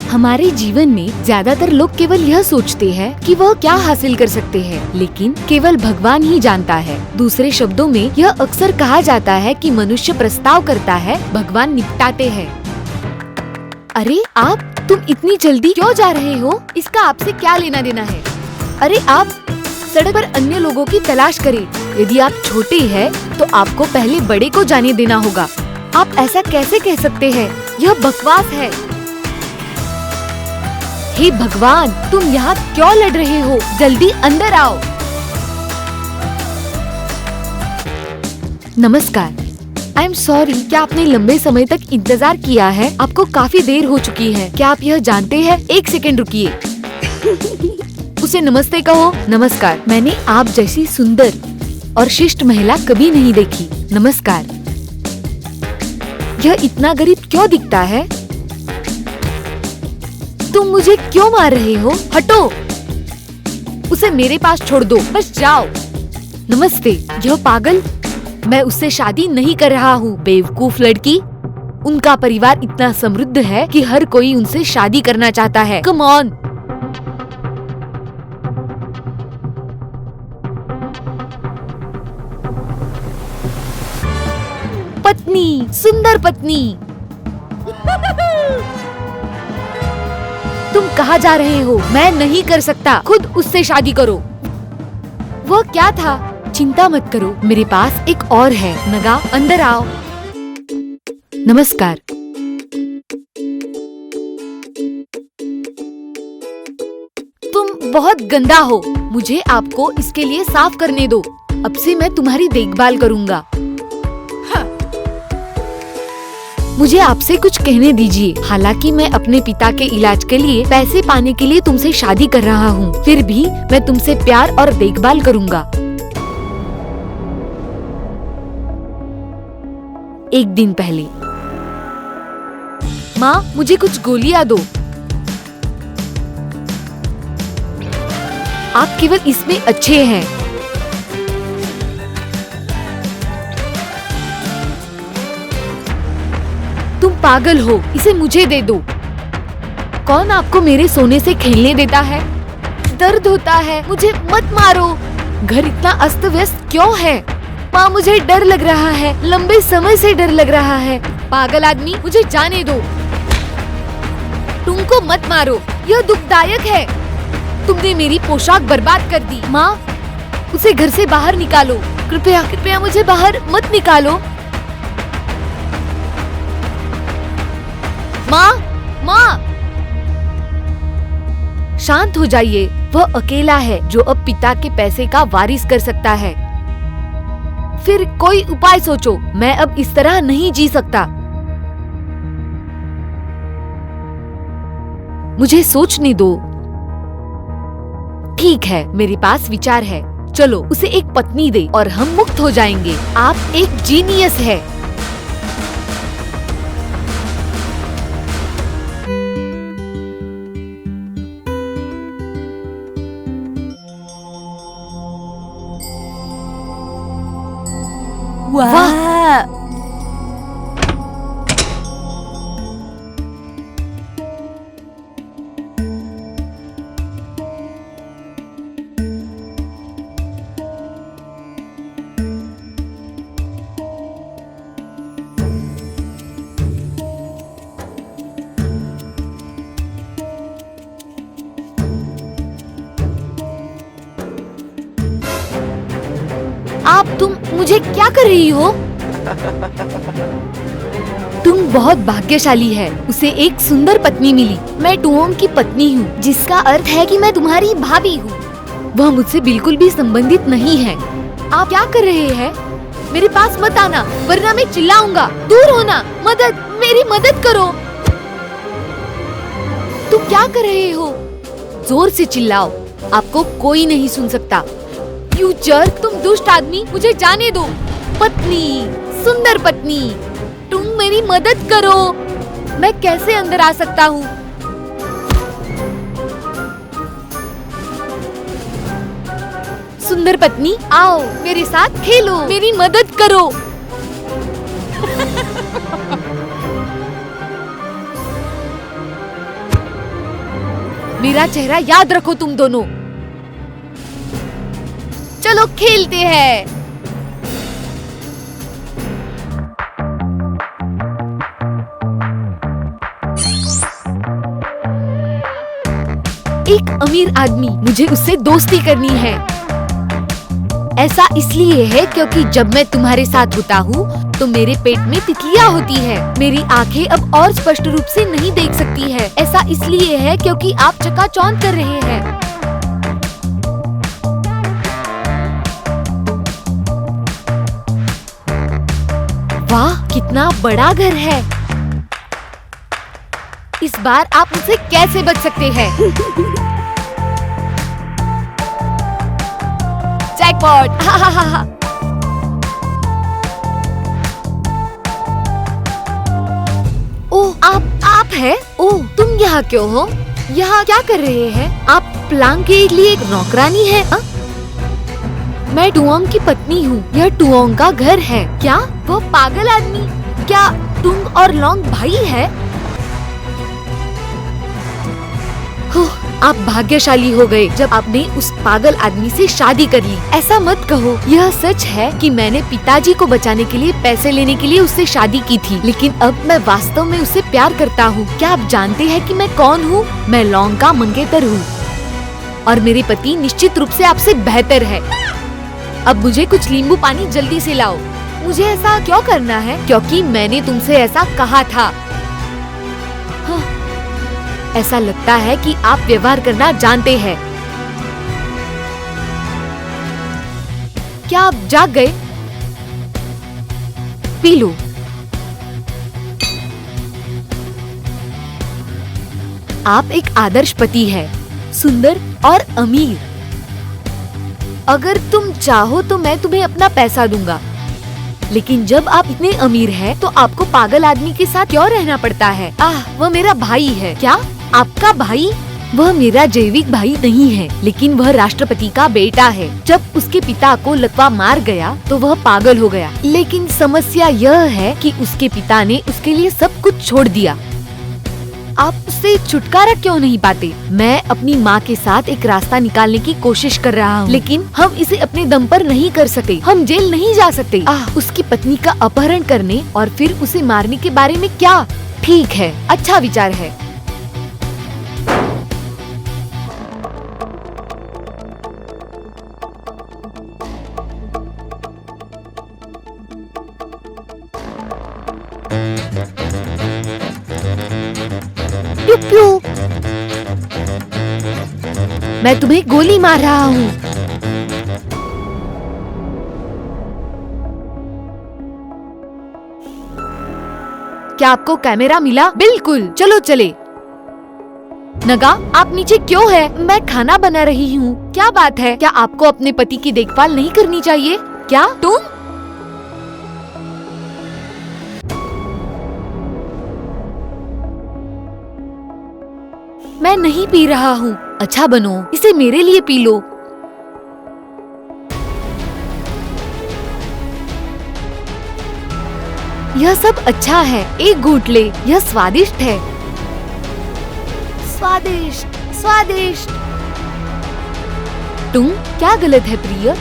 हमारे जीवन में ज्यादातर लोग केवल यह सोचते हैं कि वह क्या हासिल कर सकते हैं, लेकिन केवल भगवान ही जानता है। दूसरे शब्दों में यह अक्सर कहा जाता है कि मनुष्य प्रस्ताव करता है, भगवान निपटाते हैं। अरे तुम इतनी जल्दी क्यों जा रहे हो? इसका आपसे क्या लेना देना है? अरे आप सड़क पर अन्य लोगों की तलाश करें। यदि आप छोटे हैं तो आपको पहले बड़े को जाने देना होगा। आप ऐसा कैसे कह सकते हैं? यह बकवास है। हे भगवान, तुम यहाँ क्यों लड़ रहे हो? जल्दी अंदर आओ। नमस्कार। आई एम सॉरी, क्या आपने लंबे समय तक इंतजार किया है? आपको काफी देर हो चुकी है। क्या आप यह जानते हैं? एक सेकंड रुकिए। उसे नमस्ते कहो। नमस्कार। मैंने आप जैसी सुंदर और शिष्ट महिला कभी नहीं देखी। नमस्कार। यह इतना गरीब क्यों दिखता है? तुम मुझे क्यों मार रहे हो? हटो। उसे मेरे पास छोड़ दो, बस जाओ। नमस्ते। यह पागल? मैं उससे शादी नहीं कर रहा हूँ, बेवकूफ लड़की। उनका परिवार इतना समृद्ध है कि हर कोई उनसे शादी करना चाहता है। Come on. पत्नी, सुंदर पत्नी। तुम कहाँ जा रहे हो? मैं नहीं कर सकता, खुद उससे शादी करो। वह क्या था? चिंता मत करो, मेरे पास एक और है। नगा, अंदर आओ। नमस्कार। तुम बहुत गंदा हो। मुझे आपको इसके लिए साफ करने दो। अब से मैं तुम्हारी देखभाल करूँगा। मुझे आपसे कुछ कहने दीजिए। हालांकि मैं अपने पिता के इलाज के लिए पैसे पाने के लिए तुमसे शादी कर रहा हूँ, फिर भी मैं तुमसे प्यार और देखभाल करूँगा। एक दिन पहले। माँ, मुझे कुछ गोलियां दो। आप केवल इसमें अच्छे हैं। तुम पागल हो, इसे मुझे दे दो। कौन आपको मेरे सोने से खेलने देता है? दर्द होता है, मुझे मत मारो। घर इतना अस्त व्यस्त क्यों है? माँ, मुझे डर लग रहा है, लंबे समय से डर लग रहा है। पागल आदमी, मुझे जाने दो। तुमको मत मारो, यह दुखदायक है। तुमने मेरी पोशाक बर्बाद कर दी। माँ, उसे घर से बाहर निकालो। कृपया कृपया मुझे बाहर मत निकालो। माँ, माँ, शांत हो जाइए। वह अकेला है जो अब पिता के पैसे का वारिस कर सकता है। फिर कोई उपाय सोचो। मैं अब इस तरह नहीं जी सकता। मुझे सोचने दो। ठीक है, मेरे पास विचार है। चलो उसे एक पत्नी दे और हम मुक्त हो जाएंगे। आप एक जीनियस है। वाह! तुम मुझे क्या कर रही हो? तुम बहुत भाग्यशाली है। उसे एक सुंदर पत्नी मिली। मैं टुओम की पत्नी हूँ, जिसका अर्थ है कि मैं तुम्हारी भाभी हूँ। वह मुझसे बिल्कुल भी संबंधित नहीं है। आप क्या कर रहे हैं? मेरे पास मत आना, वरना मैं चिल्लाऊंगा। दूर होना। मदद, मेरी मदद करो। तुम क्या कर रहे हो? जोर से चिल्लाओ, आपको कोई नहीं सुन सकता। यू जर्क, तुम दुष्ट आदमी, मुझे जाने दो। पत्नी, सुंदर पत्नी, तुम मेरी मदद करो। मैं कैसे अंदर आ सकता हूँ? सुंदर पत्नी, आओ मेरे साथ खेलो, मेरी मदद करो। मेरा चेहरा याद रखो तुम दोनों। चलो खेलते हैं। एक अमीर आदमी, मुझे उससे दोस्ती करनी है। ऐसा इसलिए है क्योंकि जब मैं तुम्हारे साथ होता हूँ तो मेरे पेट में तितलियाँ होती है। मेरी आंखें अब और स्पष्ट रूप से नहीं देख सकती है। ऐसा इसलिए है क्योंकि आप चकाचौंध कर रहे हैं। वाह, कितना बड़ा घर है। इस बार आप मुझसे कैसे बच सकते हैं? जैकपॉट! ओह, आप हैं? ओह, तुम यहाँ क्यों हो? यहाँ क्या कर रहे हैं? आप प्लांग के लिए एक नौकरानी है? मैं टुओंग की पत्नी हूँ। यह टुओंग का घर है। क्या वो पागल आदमी? क्या टुंग और लोंग भाई है? आप भाग्यशाली हो गए जब आपने उस पागल आदमी से शादी कर ली। ऐसा मत कहो। यह सच है कि मैंने पिताजी को बचाने के लिए पैसे लेने के लिए उससे शादी की थी, लेकिन अब मैं वास्तव में उससे प्यार करता हूँ। क्या आप जानते हैं कि मैं कौन हूँ? मैं लोंग का मंगेतर हूँ और मेरे पति निश्चित रूप से आपसे बेहतर है। अब मुझे कुछ नींबू पानी जल्दी से लाओ। मुझे ऐसा क्यों करना है? क्योंकि मैंने तुमसे ऐसा कहा था। ऐसा लगता है कि आप व्यवहार करना जानते हैं। क्या आप जाग गए? P low. आप एक आदर्श पति है, सुंदर और अमीर। अगर तुम चाहो तो मैं तुम्हें अपना पैसा दूंगा, लेकिन जब आप इतने अमीर हैं तो आपको पागल आदमी के साथ क्यों रहना पड़ता है? वह मेरा भाई है। क्या आपका भाई? वह मेरा जैविक भाई नहीं है, लेकिन वह राष्ट्रपति का बेटा है। जब उसके पिता को लकवा मार गया तो वह पागल हो गया, लेकिन समस्या यह है कि उसके पिता ने उसके लिए सब कुछ छोड़ दिया। आप उससे छुटकारा क्यों नहीं पाते? मैं अपनी माँ के साथ एक रास्ता निकालने की कोशिश कर रहा हूँ, लेकिन हम इसे अपने दम पर नहीं कर सकते। हम जेल नहीं जा सकते। उसकी पत्नी का अपहरण करने और फिर उसे मारने के बारे में क्या? ठीक है, अच्छा विचार है। मैं तुम्हें गोली मार रहा हूँ। क्या आपको कैमरा मिला? बिल्कुल, चलो चले। नगा, आप नीचे क्यों है? मैं खाना बना रही हूँ। क्या बात है? क्या आपको अपने पति की देखभाल नहीं करनी चाहिए? क्या तुम? मैं नहीं पी रहा हूँ। अच्छा बनो, इसे मेरे लिए पी लो। यह सब अच्छा है, एक घूंट ले। यह स्वादिष्ट है। स्वादिष्ट, स्वादिष्ट। तुम क्या गलत है प्रिय?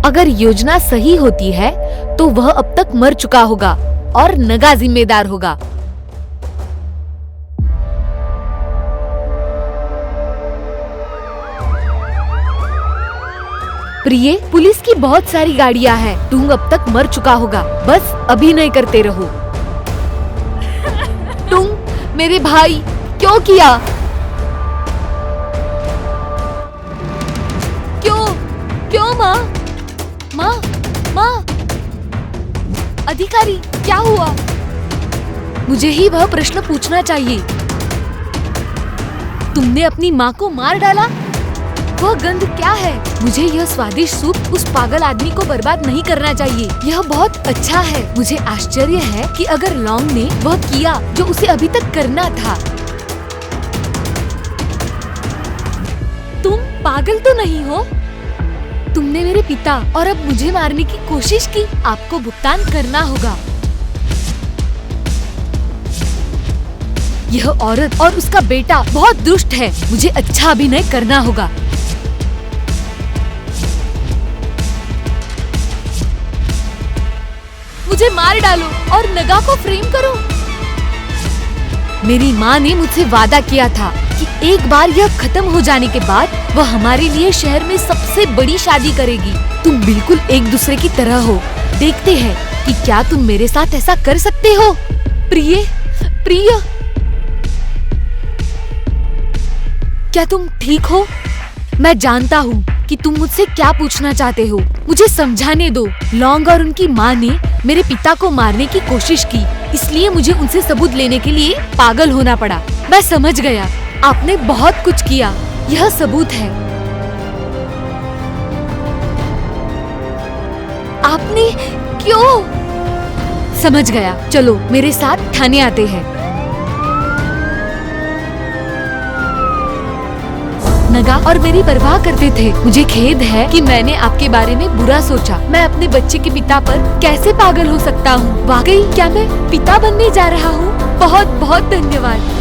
अगर योजना सही होती है तो वह अब तक मर चुका होगा और नगा जिम्मेदार होगा। प्रिय, पुलिस की बहुत सारी गाड़ियां हैं। तुम अब तक मर चुका होगा। बस अभिनय करते रहो। तुम मेरे भाई क्यों किया? क्यों माँ? माँ, अधिकारी, क्या हुआ? मुझे ही वह प्रश्न पूछना चाहिए। तुमने अपनी माँ को मार डाला? वह गंध क्या है? मुझे यह स्वादिष्ट सूप उस पागल आदमी को बर्बाद नहीं करना चाहिए। यह बहुत अच्छा है। मुझे आश्चर्य है कि अगर लोंग ने वह किया जो उसे अभी तक करना था। तुम पागल तो नहीं हो? तुमने मेरे पिता और अब मुझे मारने की कोशिश की। आपको भुगतान करना होगा। यह औरत और उसका बेटा बहुत दुष्ट है। मुझे अच्छा अभिनय करना होगा। मुझे मार डालो और नगा को फ्रेम करो। मेरी माँ ने मुझसे वादा किया था कि एक बार यह खत्म हो जाने के बाद वह हमारे लिए शहर में सबसे बड़ी शादी करेगी। तुम बिल्कुल एक दूसरे की तरह हो। देखते हैं कि क्या तुम मेरे साथ ऐसा कर सकते हो। प्रिय, प्रिय, क्या तुम ठीक हो? मैं जानता हूँ कि तुम मुझसे क्या पूछना चाहते हो। मुझे समझाने दो। लॉन्ग और उनकी माँ ने मेरे पिता को मारने की कोशिश की, इसलिए मुझे उनसे सबूत लेने के लिए पागल होना पड़ा। मैं समझ गया। आपने बहुत कुछ किया। यह सबूत है। आपने क्यों? समझ गया। चलो मेरे साथ थाने आते हैं। नगा और मेरी परवाह करते थे। मुझे खेद है कि मैंने आपके बारे में बुरा सोचा। मैं अपने बच्चे के पिता पर कैसे पागल हो सकता हूँ। वाकई क्या मैं पिता बनने जा रहा हूँ? बहुत बहुत धन्यवाद।